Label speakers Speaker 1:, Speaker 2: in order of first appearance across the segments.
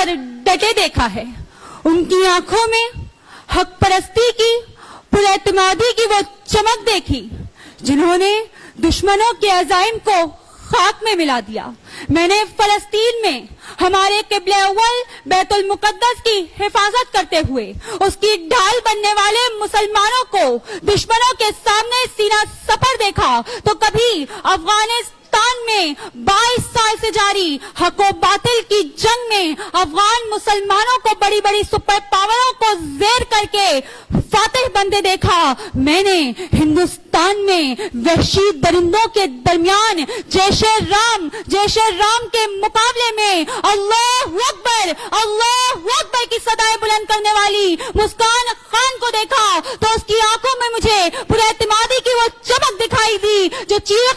Speaker 1: पर डटे देखा है। उनकी आंखों में हक परस्ती की, पुरएतमादी की वो चमक देखी जिन्होंने दुश्मनों के अज़ाइम को खाक में मिला दिया। मैंने फलस्तीन में हमारे क़िबले अव्वल बैतुल मुक़द्दस की हिफाजत करते हुए उसकी ढाल बनने वाले मुसलमानों को दुश्मनों के सामने सीना सपर देखा तो कभी अफगानिस्तान में 22 साल से जारी हक व बातिल की जंग में अफगान मुसलमानों को बड़ी बड़ी सुपर पावरों को ज़ेर करके फातिह बनते देखा। मैंने हिंदुस्तान में वहशी दरिंदों के दरमियान जैशे राम के मुकाबले में अल्लाहु अकबर की सदाएं बुलंद करने वाली मुस्कान खान को देखा तो उसकी आंखों में मुझे पुरएतमादी की वो चमक दिखाई दी जो चीख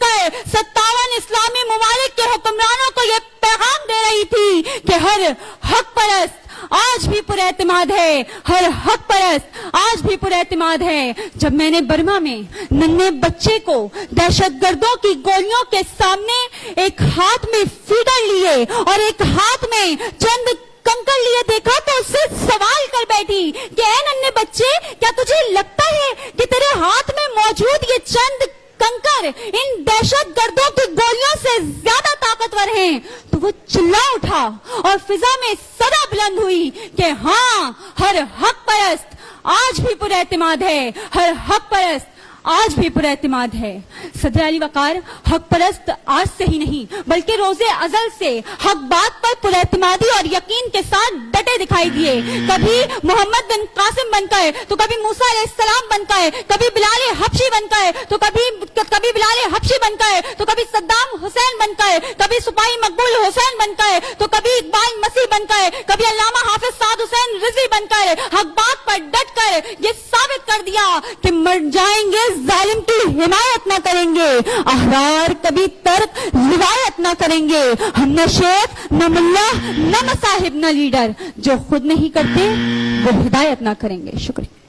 Speaker 1: कर 57 इस्लामी ममालिक के हुक्मरानों को ये पैगाम दे रही थी कि हर हक परस्त आज भी पुरएतमाद है, हर हक परस्त आज भी पुरएतमाद है। जब मैंने बर्मा में नन्हे बच्चे को दहशतगर्दों की गोलियों के सामने एक हाथ में फीडर लिए और एक हाथ में चंद कंकड़ लिए देखा तो उससे सवाल कर बैठी कि ऐ नन्हे बच्चे, क्या तुझे लगता है कि तेरे हाथ में मौजूद ये चंद कंकड़ इन दहशतगर्दों की गोलियों से ज्यादा ताकतवर हैं? तो वो चिल्ला उठा और फिजा में सदा बुलंद हुई कि हाँ, हर हक परस्त आज भी पुरएतमाद है, हर हक परस्त आज भी पुरएतमाद है। सदर अली वकार हक परस्त आज से ही नहीं बल्कि रोजे अजल से हक बात पर पुरएतमादी और यकीन के साथ डटे दिखाई दिए। कभी मोहम्मद बिन कासिम बनकर तो कभी मूसा अलैहिस्सलाम बनकर, कभी बिलाल हबशी बनकर तो कभी बिलाल हबशी बनकर तो कभी सद्दाम हुसैन बनकर, कभी सिपाही मकबूल हुसैन बनकर तो कभी इकबाल मसीह बनकर, कभी अल्लामा हाफिज साद हुसैन रिजवी बनकर हक बात पर डट कर ये साबित कर दिया कि मर जाएंगे जालिम की हिमायत न करेंगे, अहरार कभी तर्क रिवायत न करेंगे। हम न शेख न मुल्ला न मसाहिब न लीडर, जो खुद नहीं करते वो हिदायत न करेंगे। शुक्रिया।